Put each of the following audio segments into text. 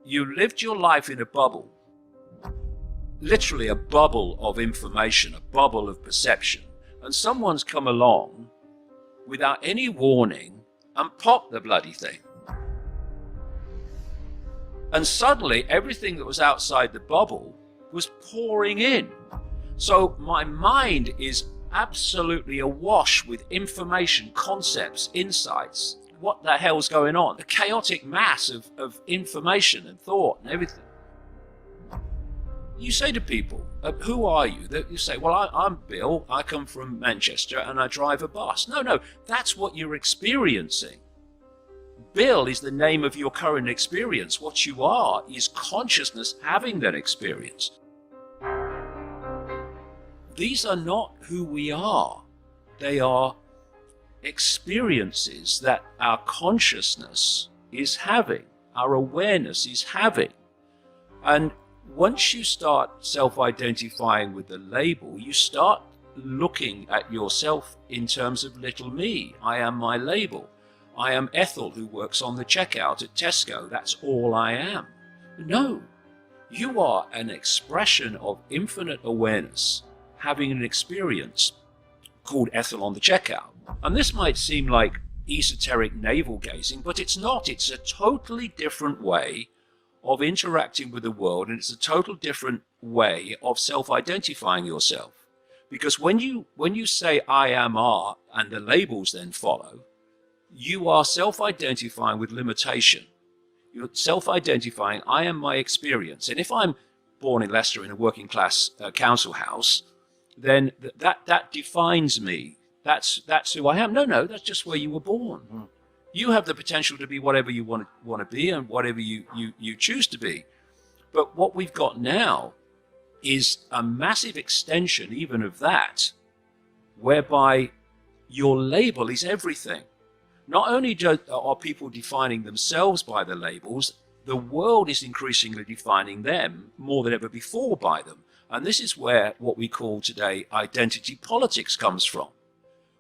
you lived your life in a bubble, literally a bubble of information, a bubble of perception, and someone's come along without any warning and popped the bloody thing. And suddenly everything that was outside the bubble was pouring in. So my mind is absolutely awash with information, concepts, insights. What the hell's going on? A chaotic mass of information and thought and everything. You say to people, who are you? You say, well, I'm Bill, I come from Manchester and I drive a bus. No, that's what you're experiencing. Bill is the name of your current experience. What you are is consciousness having that experience. These are not who we are. They are experiences that our consciousness is having, our awareness is having. And once you start self-identifying with the label, you start looking at yourself in terms of little me. I am my label. I am Ethel who works on the checkout at Tesco. That's all I am. No, you are an expression of infinite awareness having an experience called Ethel on the checkout. And this might seem like esoteric navel gazing, but it's not. It's a totally different way of interacting with the world, and it's a total different way of self-identifying yourself. Because when you say I am art and the labels then follow, you are self-identifying with limitation. You're self-identifying, I am my experience. And if I'm born in Leicester in a working class council house, then that defines me. That's who I am. No, that's just where you were born. Mm. You have the potential to be whatever you want to be and whatever you choose to be. But what we've got now is a massive extension even of that, whereby your label is everything. Not only are people defining themselves by the labels, the world is increasingly defining them more than ever before by them. And this is where what we call today identity politics comes from,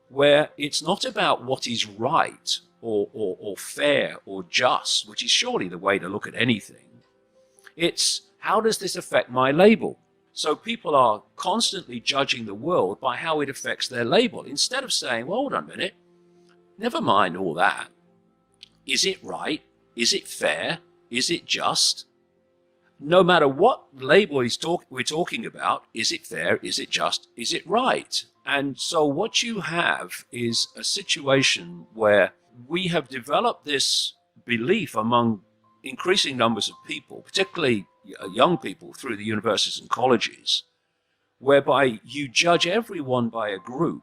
where it's not about what is right or fair or just, which is surely the way to look at anything. It's how does this affect my label? So people are constantly judging the world by how it affects their label, instead of saying, well, hold on a minute, never mind all that. Is it right? Is it fair? Is it just? No matter what label we're talking about, is it fair? Is it just? Is it right? And so what you have is a situation where we have developed this belief among increasing numbers of people, particularly young people through the universities and colleges, whereby you judge everyone by a group,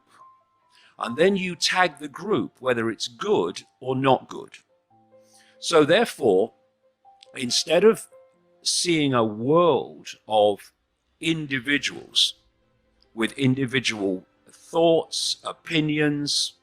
and then you tag the group, whether it's good or not good. So therefore, instead of seeing a world of individuals with individual thoughts, opinions,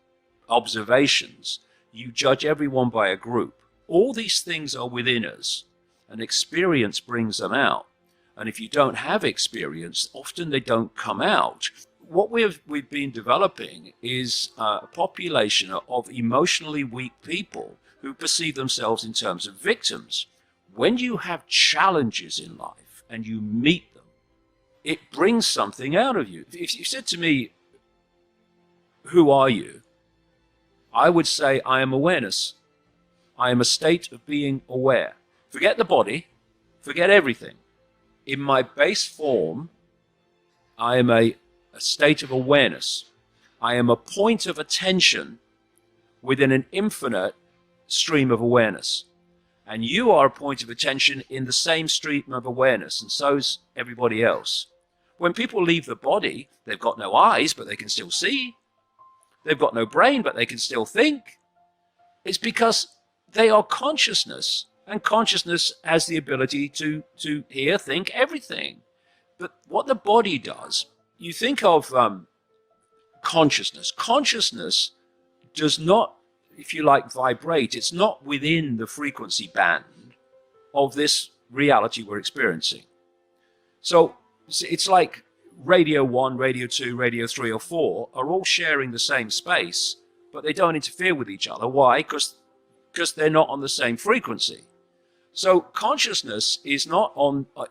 observations, you judge everyone by a group. All these things are within us, and experience brings them out. And if you don't have experience, often they don't come out. What we've been developing is a population of emotionally weak people who perceive themselves in terms of victims. When you have challenges in life and you meet them, it brings something out of you. If you said to me, who are you? I would say, I am awareness. I am a state of being aware. Forget the body, forget everything. In my base form, I am a state of awareness. I am a point of attention within an infinite stream of awareness. And you are a point of attention in the same stream of awareness, and so's everybody else. When people leave the body, they've got no eyes, but they can still see. They've got no brain, but they can still think. It's because they are consciousness, and consciousness has the ability to hear, think, everything. But what the body does, you think of consciousness. Consciousness does not, if you like, vibrate. It's not within the frequency band of this reality we're experiencing. So it's like radio 1, radio 2, radio 3 or 4 are all sharing the same space, but they don't interfere with each other. Why? Because they're not on the same frequency. So consciousness is not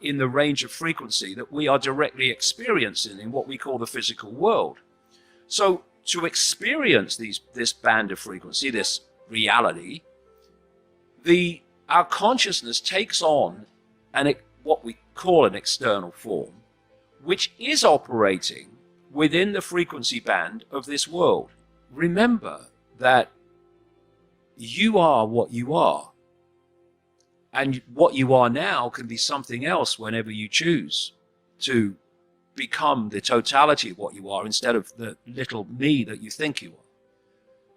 in the range of frequency that we are directly experiencing in what we call the physical world. So to experience this band of frequency, this reality, our consciousness takes on what we call an external form, which is operating within the frequency band of this world. Remember that you are what you are, and what you are now can be something else whenever you choose to become the totality of what you are instead of the little me that you think you are.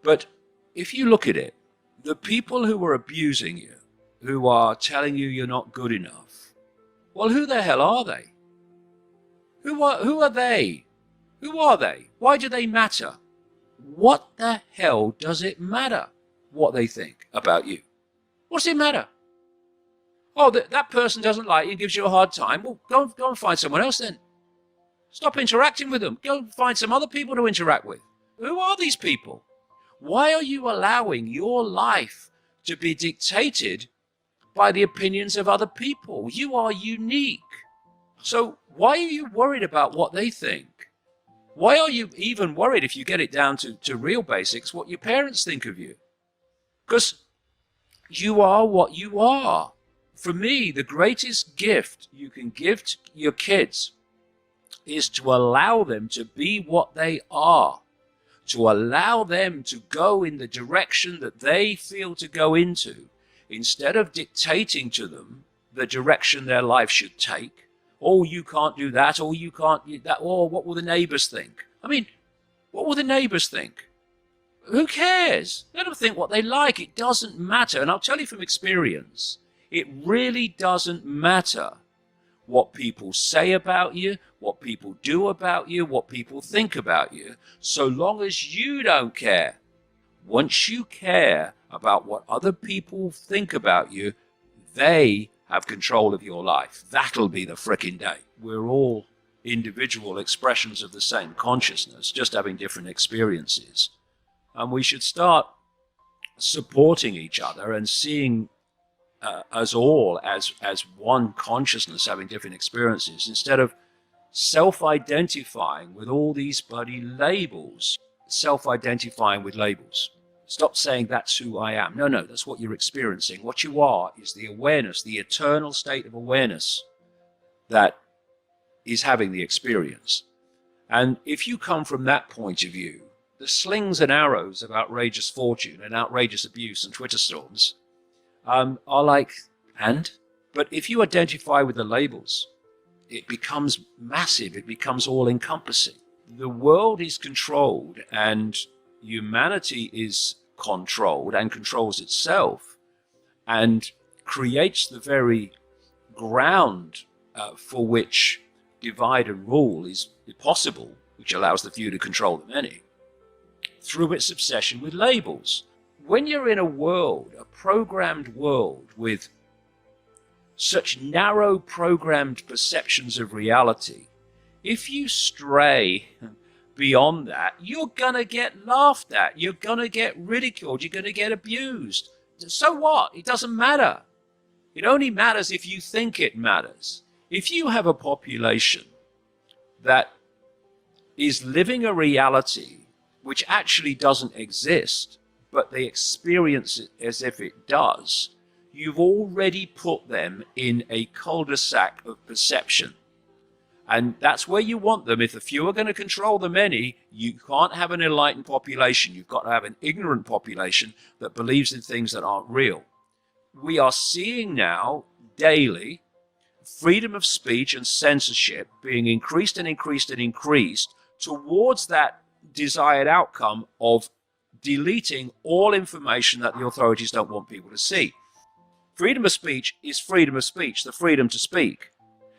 But if you look at it, the people who are abusing you, who are telling you you're not good enough, well, who the hell are they? Who are they? Who are they? Why do they matter? What the hell does it matter what they think about you? What does it matter? Oh, that person doesn't like you and gives you a hard time. Well, go and find someone else then. Stop interacting with them. Go find some other people to interact with. Who are these people? Why are you allowing your life to be dictated by the opinions of other people? You are unique. So why are you worried about what they think? Why are you even worried, if you get it down to real basics, what your parents think of you? Because you are what you are. For me, the greatest gift you can give to your kids is to allow them to be what they are, to allow them to go in the direction that they feel to go into, instead of dictating to them the direction their life should take. Oh, you can't do that, or you can't do that, or what will the neighbors think? I mean, what will the neighbors think? Who cares? Let them think what they like. It doesn't matter. And I'll tell you from experience, it really doesn't matter what people say about you, what people do about you, what people think about you, so long as you don't care. Once you care about what other people think about you, they have control of your life. That'll be the frickin' day. We're all individual expressions of the same consciousness, just having different experiences. And we should start supporting each other and seeing us all as one consciousness having different experiences, instead of self-identifying with all these bloody labels. Self-identifying with labels. Stop saying that's who I am. No, that's what you're experiencing. What you are is the awareness, the eternal state of awareness that is having the experience. And if you come from that point of view, the slings and arrows of outrageous fortune and outrageous abuse and Twitter storms are like, and? But if you identify with the labels, it becomes massive. It becomes all-encompassing. The world is controlled, and humanity is controlled and controls itself, and creates the very ground for which divide and rule is possible, which allows the few to control the many, through its obsession with labels. When you're in a world, a programmed world, with such narrow programmed perceptions of reality, if you stray beyond that, you're going to get laughed at. You're going to get ridiculed. You're going to get abused. So what? It doesn't matter. It only matters if you think it matters. If you have a population that is living a reality which actually doesn't exist, but they experience it as if it does, you've already put them in a cul-de-sac of perception. And that's where you want them. If the few are going to control the many, you can't have an enlightened population. You've got to have an ignorant population that believes in things that aren't real. We are seeing now, daily, freedom of speech and censorship being increased and increased and increased towards that desired outcome of deleting all information that the authorities don't want people to see. Freedom of speech is freedom of speech, the freedom to speak.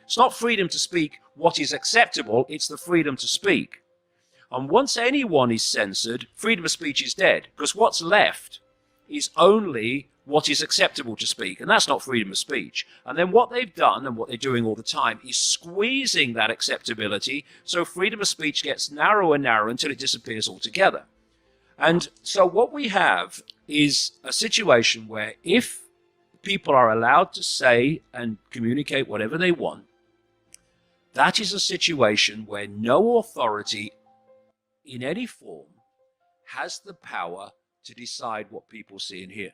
It's not freedom to speak what is acceptable, it's the freedom to speak. And once anyone is censored, freedom of speech is dead, because what's left is only what is acceptable to speak, and that's not freedom of speech. And then what they've done, and what they're doing all the time, is squeezing that acceptability, so freedom of speech gets narrower and narrower until it disappears altogether. And so what we have is a situation where if people are allowed to say and communicate whatever they want, that is a situation where no authority in any form has the power to decide what people see and hear.